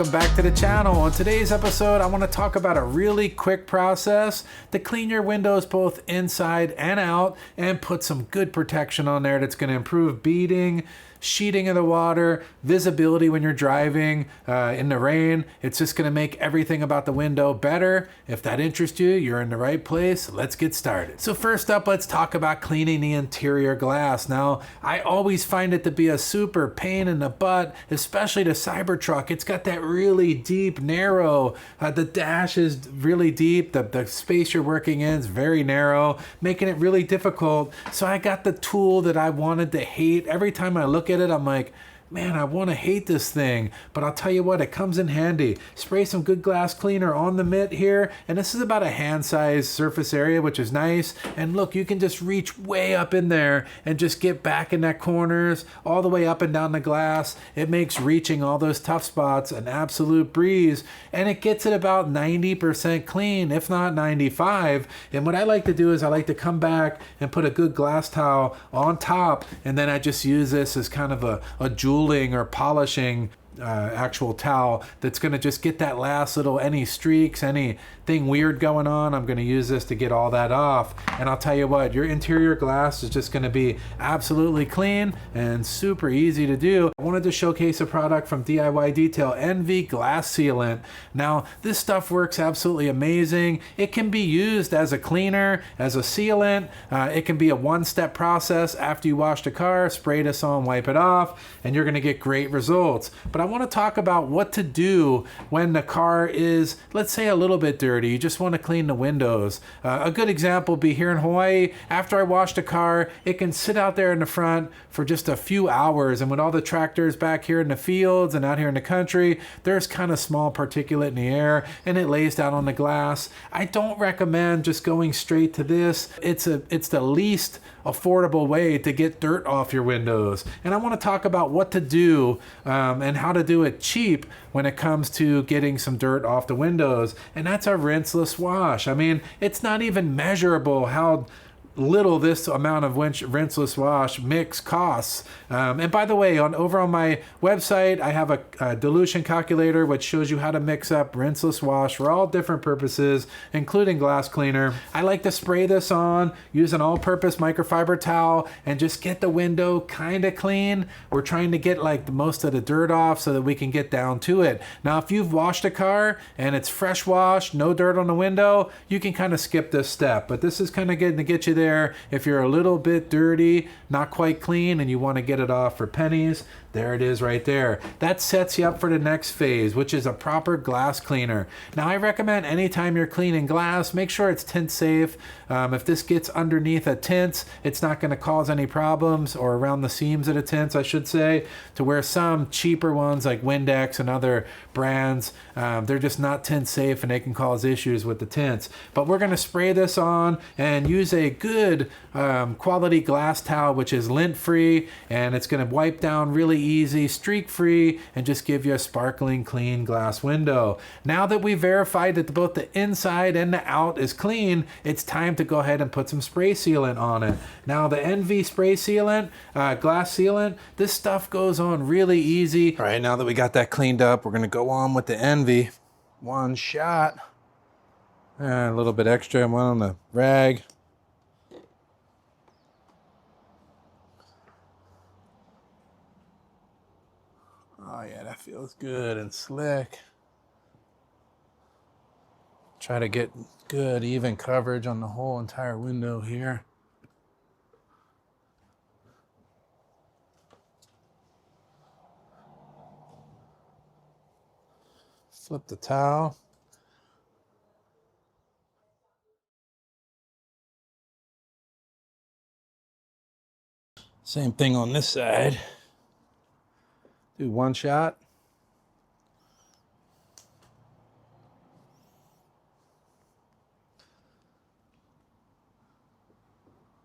welcome back to the channel. On today's episode, I want to talk about a really quick process to clean your windows both inside and out and put some good protection on there that's going to improve beading, sheeting of the water, visibility when you're driving in the rain. It's just going to make everything about the window better. If that interests you, you're in the right place. Let's get started. So first up, let's talk about cleaning the interior glass. Now, I always find it to be a super pain in the butt, especially the Cybertruck. It's got that really deep, narrow, the dash is really deep. The space you're working in is very narrow, making it really difficult. So I got the tool that I wanted to hate. Every time I look at it, I'm like, man, I want to hate this thing, but I'll tell you what, it comes in handy. Spray some good glass cleaner on the mitt here, and this is about a hand-sized surface area, which is nice. And look, you can just reach way up in there and just get back in that corners, all the way up and down the glass. It makes reaching all those tough spots an absolute breeze, and it gets it about 90% clean, if not 95. And what I like to do is I like to come back and put a good glass towel on top, and then I just use this as kind of a jewel or polishing actual towel that's going to just get that last little, any streaks, anything weird going on. I'm going to use this to get all that off. And I'll tell you what, your interior glass is just going to be absolutely clean and super easy to do. I wanted to showcase a product from DIY Detail Envy Glass Sealant. Now, this stuff works absolutely amazing. It can be used as a cleaner, as a sealant. It can be a one-step process. After you wash the car, spray this on, wipe it off, and you're going to get great results. But I want to talk about what to do when the car is, let's say, a little bit dirty. You just want to clean the windows. A good example would be here in Hawaii. After I wash the car, it can sit out there in the front for just a few hours. And with all the tractors back here in the fields and out here in the country, there's kind of small particulate in the air and it lays down on the glass. I don't recommend just going straight to this. It's the least affordable way to get dirt off your windows. And I want to talk about what to do and how to do it cheap when it comes to getting some dirt off the windows. And that's a rinseless wash. I mean, it's not even measurable how little this amount of rinseless wash mix costs. And by the way, over on my website, I have a dilution calculator which shows you how to mix up rinseless wash for all different purposes, including glass cleaner. I like to spray this on, use an all-purpose microfiber towel, and just get the window kind of clean. We're trying to get like the most of the dirt off so that we can get down to it. Now, if you've washed a car and it's fresh washed, no dirt on the window, you can kind of skip this step. But this is kind of getting to get you there if you're a little bit dirty, not quite clean, and you want to get it off for pennies. There it is right there. That sets you up for the next phase, which is a proper glass cleaner. Now, I recommend anytime you're cleaning glass, make sure it's tint safe. If this gets underneath a tint, it's not going to cause any problems, or around the seams of the tints, I should say, to where some cheaper ones like Windex and other brands, they're just not tint safe and they can cause issues with the tints. But we're going to spray this on and use a good quality glass towel, which is lint free, and it's going to wipe down really easy, streak free, and just give you a sparkling clean glass window. Now that we verified that both the inside and the out is clean, it's time to go ahead and put some spray sealant on it. Now, the Envy spray sealant, glass sealant, this stuff goes on really easy. All right, now that we got that cleaned up, we're going to go on with the Envy. One shot. A little bit extra, one on the rag. Oh yeah, that feels good and slick. Try to get good even coverage on the whole entire window here. Flip the towel. Same thing on this side. Do one shot.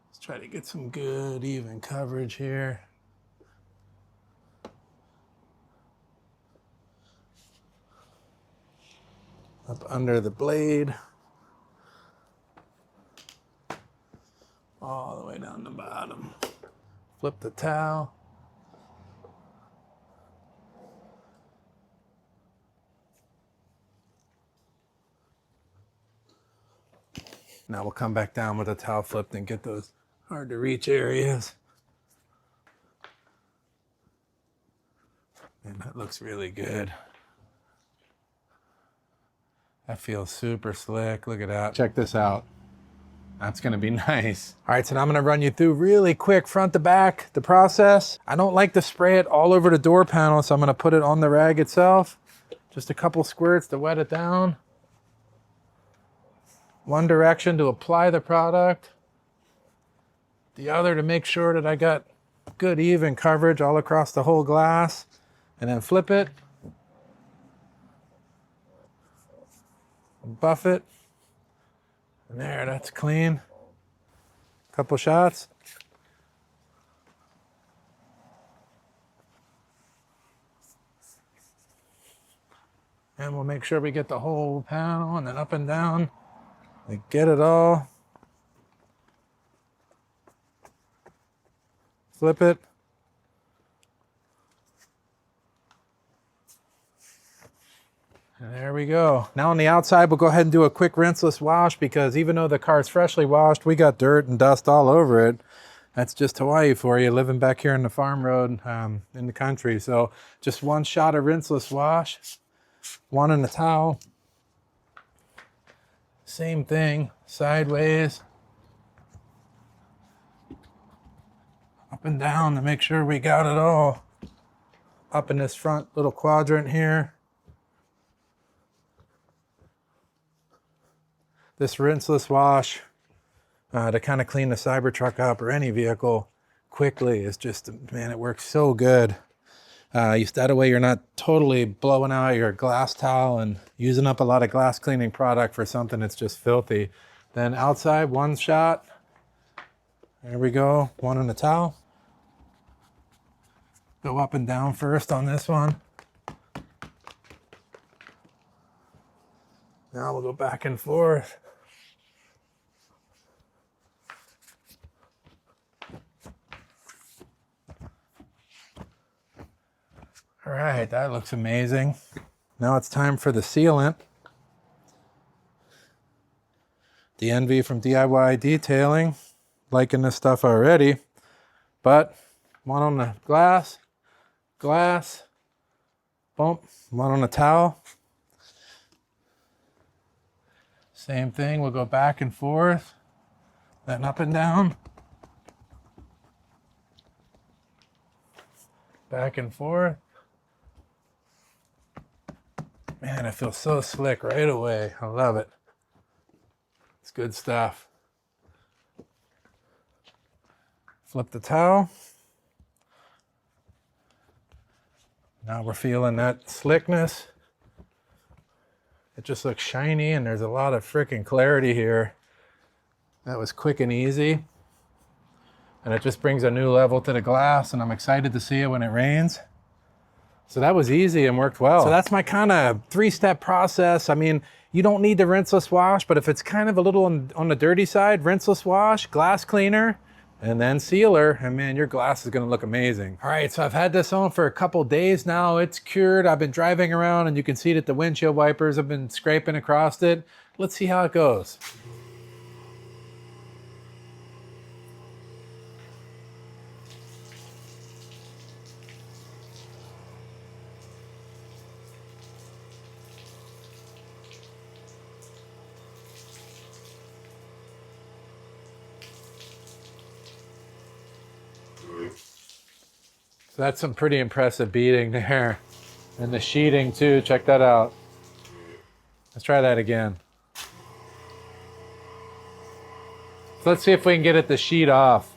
Let's try to get some good even coverage here. Up under the blade. All the way down the bottom. Flip the towel. Now we'll come back down with the towel flipped and get those hard to reach areas. And that looks really good. That feels super slick. Look at that. Check this out. That's gonna be nice. All right, so now I'm gonna run you through really quick, front to back, the process. I don't like to spray it all over the door panel, so I'm gonna put it on the rag itself. Just a couple squirts to wet it down. One direction to apply the product. The other to make sure that I got good even coverage all across the whole glass. And then flip it. Buff it. And there, that's clean. Couple shots. And we'll make sure we get the whole panel and then up and down. Like get it all. Flip it. And there we go. Now on the outside, we'll go ahead and do a quick rinseless wash because even though the car's freshly washed, we got dirt and dust all over it. That's just Hawaii for you, living back here in the farm road in the country. So just one shot of rinseless wash, one in the towel. Same thing, sideways. Up and down to make sure we got it all. Up in this front little quadrant here. This rinseless wash to kind of clean the Cybertruck up or any vehicle quickly is just, man, it works so good. That way you're not totally blowing out your glass towel and using up a lot of glass cleaning product for something that's just filthy. Then outside, one shot. There we go, one in the towel. Go up and down first on this one. Now we'll go back and forth. All right, that looks amazing. Now it's time for the sealant. The Envy from DIY Detailing. Liking this stuff already. But one on the glass, bump, one on the towel. Same thing, we'll go back and forth, then up and down. Back and forth. Man, it feels so slick right away. I love it. It's good stuff. Flip the towel. Now we're feeling that slickness. It just looks shiny and there's a lot of freaking clarity here. That was quick and easy. And it just brings a new level to the glass and I'm excited to see it when it rains. So that was easy and worked well. So that's my kind of 3-step process. I mean, you don't need the rinseless wash, but if it's kind of a little on the dirty side, rinseless wash, glass cleaner, and then sealer, and man, your glass is gonna look amazing. All right, so I've had this on for a couple days now. It's cured. I've been driving around and you can see that the windshield wipers have been scraping across it. Let's see how it goes. So that's some pretty impressive beading there. And the sheeting too, check that out. Let's try that again. So let's see if we can get it to sheet off.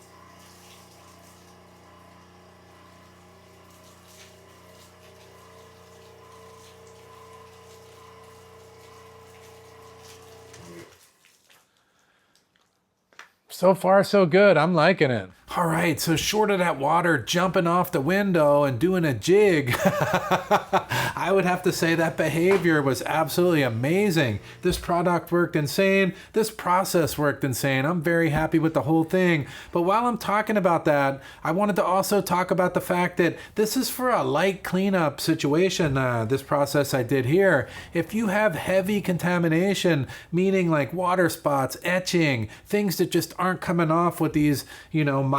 So far, so good. I'm liking it. All right, so short of that water jumping off the window and doing a jig, I would have to say that behavior was absolutely amazing. This product worked insane. This process worked insane. I'm very happy with the whole thing. But while I'm talking about that, I wanted to also talk about the fact that this is for a light cleanup situation, this process I did here. If you have heavy contamination, meaning like water spots, etching, things that just aren't coming off with these,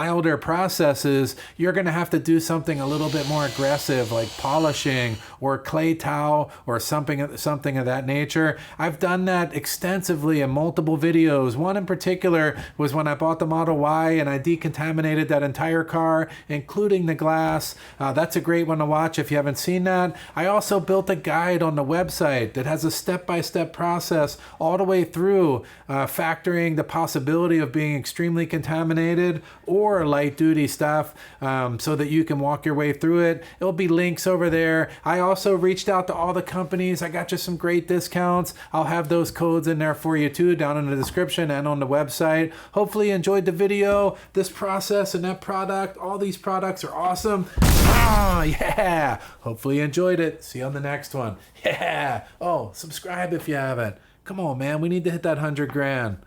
milder processes, you're going to have to do something a little bit more aggressive, like polishing or clay towel or something of that nature. I've done that extensively in multiple videos. One in particular was when I bought the Model Y and I decontaminated that entire car, including the glass. That's a great one to watch if you haven't seen that. I also built a guide on the website that has a step-by-step process all the way through, factoring the possibility of being extremely contaminated or light duty stuff, so that you can walk your way through it. It'll be links over there. I also reached out to all the companies. I got you some great discounts. I'll have those codes in there for you too, down in the description and on the website. Hopefully you enjoyed the video. This process and that product, all these products are awesome. Yeah. Hopefully you enjoyed it. See you on the next one. Yeah. Oh, subscribe if you haven't. Come on, man. We need to hit that 100 grand.